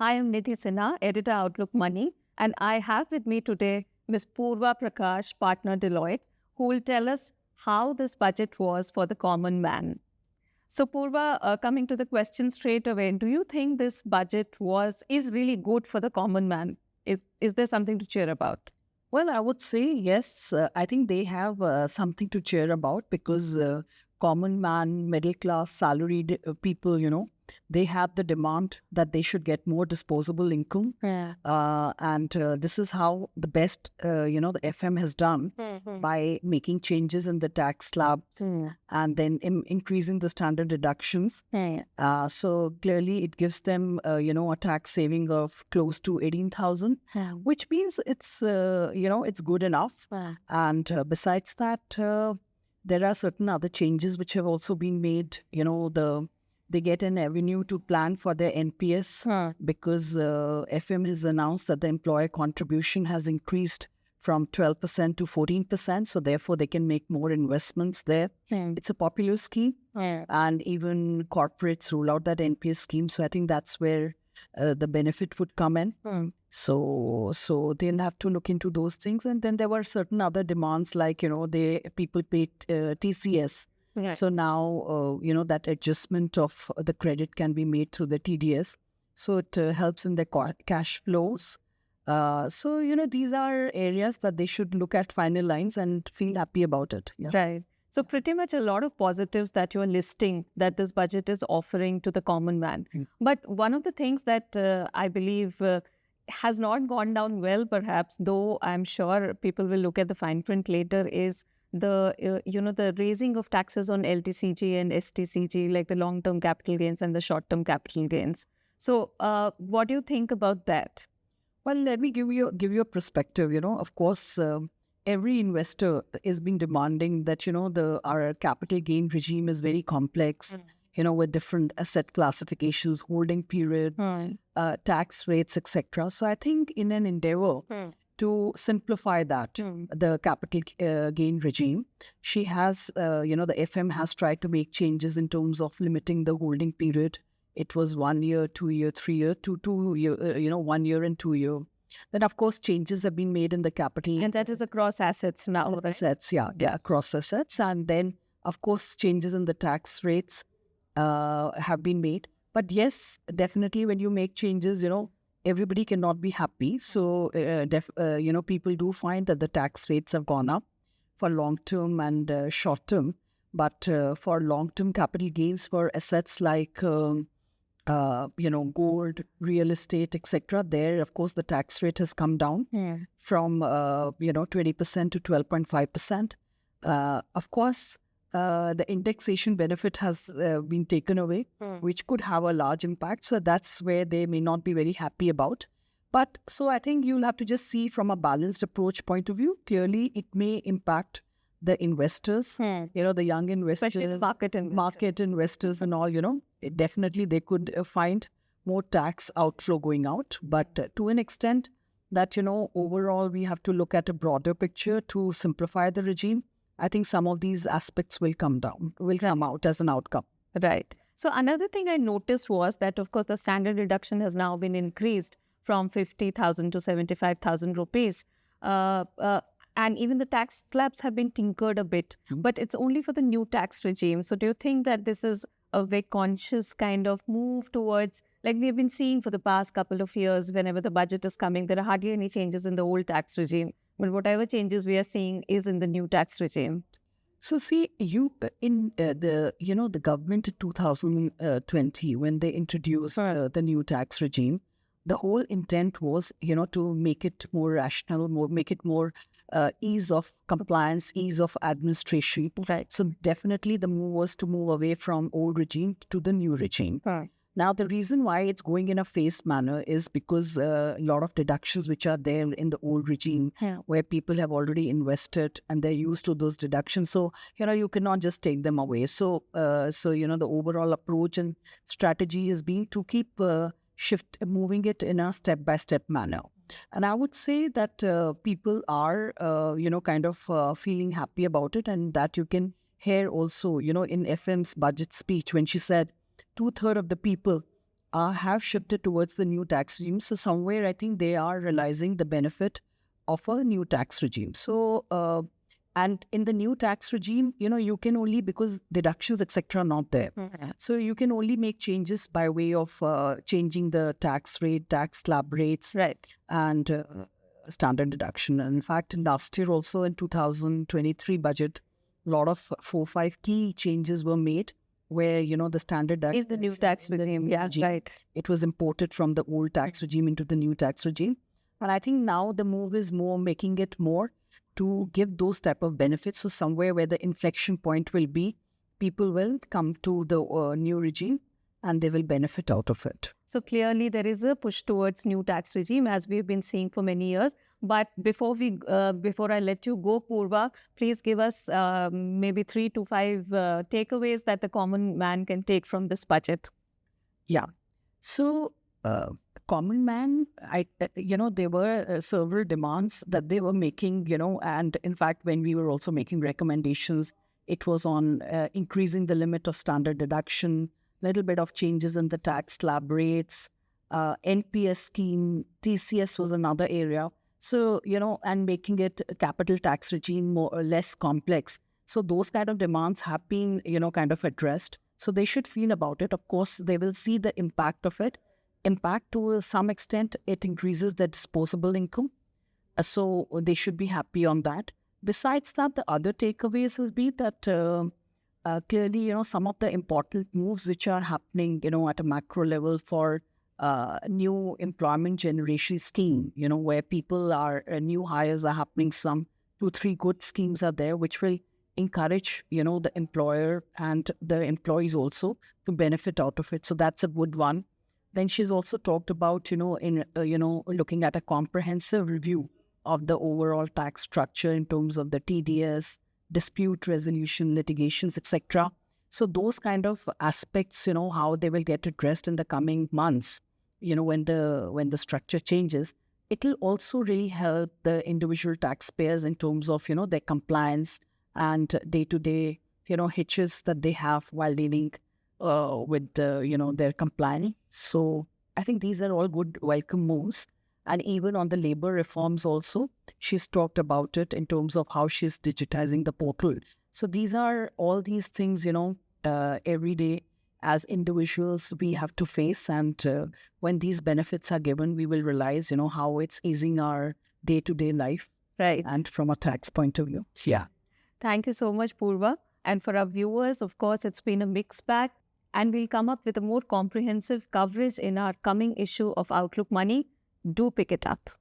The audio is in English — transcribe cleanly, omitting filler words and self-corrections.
Hi, I'm Nidhi Sinha, editor Outlook Money, and I have with me today Ms. Purva Prakash, partner Deloitte, who will tell us how this budget was for the common man. So, Purva, coming to the question straight away, do you think this budget is really good for the common man? Is there something to cheer about? Well, I would say yes. I think they have something to cheer about because common man, middle class, salaried people, they have the demand that they should get more disposable income. Yeah. And this is how the best, the FM has done by making changes in the tax slabs and then increasing the standard deductions. So clearly it gives them, a tax saving of close to 18,000, which means it's good enough. And besides that, there are certain other changes which have also been made. They get an avenue to plan for their NPS because FM has announced that the employer contribution has increased from 12% to 14%. So therefore, they can make more investments there. It's a popular scheme. And even corporates roll out that NPS scheme. So I think that's where the benefit would come in. So they'll have to look into those things. And then there were certain other demands like, people paid TCS. So now, that adjustment of the credit can be made through the TDS. So it helps in their cash flows. So, these are areas that they should look at final lines and feel happy about it. Yeah. Right. So pretty much a lot of positives that you're listing that this budget is offering to the common man. But one of the things that I believe has not gone down well, perhaps, though I'm sure people will look at the fine print later, is the raising of taxes on LTCG and STCG, like the long-term capital gains and the short-term capital gains. So what do you think about that? Well, let me give you a perspective. Of course, every investor is being demanding that, our capital gain regime is very complex, with different asset classifications, holding period, tax rates, etc. So I think in an endeavor to simplify that, the capital gain regime, she has, the FM has tried to make changes in terms of limiting the holding period. It was 1 year, 2 year, 3 year, 2 year, 1 year and 2 year. Then, of course, changes have been made in the capital. And that is across assets now, right? Assets, yeah, across assets. And then, of course, changes in the tax rates have been made. But yes, definitely when you make changes, everybody cannot be happy. So, people do find that the tax rates have gone up for long-term and short-term. But for long-term capital gains for assets like gold, real estate, etc., there, of course, the tax rate has come down from, 20% to 12.5%. Of course, the indexation benefit has been taken away, which could have a large impact. So that's where they may not be very happy about. But so I think you'll have to just see from a balanced approach point of view. Clearly, it may impact the investors, the young investors, especially the market investors and all, definitely they could find more tax outflow going out. But to an extent that, overall we have to look at a broader picture to simplify the regime. I think some of these aspects will come out as an outcome. Right. So another thing I noticed was that, of course, the standard deduction has now been increased from 50,000 to 75,000 rupees. And even the tax slabs have been tinkered a bit, but it's only for the new tax regime. So do you think that this is a very conscious kind of move towards, like we've been seeing for the past couple of years, whenever the budget is coming, there are hardly any changes in the old tax regime. But whatever changes we are seeing is in the new tax regime. So see, the government in 2020, when they introduced the new tax regime, the whole intent was, to make it more rational, make it more ease of compliance, ease of administration. Right. So definitely the move was to move away from old regime to the new regime. Now, the reason why it's going in a phased manner is because a lot of deductions which are there in the old regime where people have already invested and they're used to those deductions. So, you cannot just take them away. So, the overall approach and strategy has been to keep moving it in a step-by-step manner. And I would say that people are, feeling happy about it, and that you can hear also, in FM's budget speech when she said 2/3 of the people have shifted towards the new tax regime. So somewhere I think they are realizing the benefit of a new tax regime. So and in the new tax regime, you can only, because deductions etc. are not there. So you can only make changes by way of changing the tax rate, tax slab rates, Right. and standard deduction. And in fact, last year also in 2023 budget, a lot of 4-5 key changes were made where, the standard In the new tax regime, yeah, right. it was imported from the old tax regime into the new tax regime. And I think now the move is more making it more to give those type of benefits. So somewhere where the inflection point will be, people will come to the new regime and they will benefit out of it. So clearly there is a push towards new tax regime, as we've been seeing for many years. But before I let you go, Purva, please give us maybe 3 to 5 takeaways that the common man can take from this budget. Yeah. So common man, there were several demands that they were making, and in fact, when we were also making recommendations, it was on increasing the limit of standard deduction, little bit of changes in the tax slab rates, NPS scheme, TCS was another area. So, and making it a capital tax regime more or less complex. So those kind of demands have been, kind of addressed. So they should feel about it. Of course, they will see the impact of it. Impact to some extent, it increases the disposable income. So they should be happy on that. Besides that, the other takeaways has been that clearly, some of the important moves which are happening, at a macro level for new employment generation scheme, where people are, new hires are happening, some 2-3 good schemes are there, which will encourage, the employer and the employees also to benefit out of it. So that's a good one. Then she's also talked about, looking at a comprehensive review of the overall tax structure in terms of the TDS, dispute resolution, litigations, etc. So those kind of aspects, how they will get addressed in the coming months, when the structure changes, it will also really help the individual taxpayers in terms of, their compliance and day-to-day, hitches that they have while dealing with, their compliance. So I think these are all good welcome moves. And even on the labor reforms also, she's talked about it in terms of how she's digitizing the portal. So these are all these things, every day as individuals we have to face. And when these benefits are given, we will realize, how it's easing our day-to-day life. Right. And from a tax point of view. Yeah. Thank you so much, Purva. And for our viewers, of course, it's been a mixed bag. And we'll come up with a more comprehensive coverage in our coming issue of Outlook Money. Do pick it up.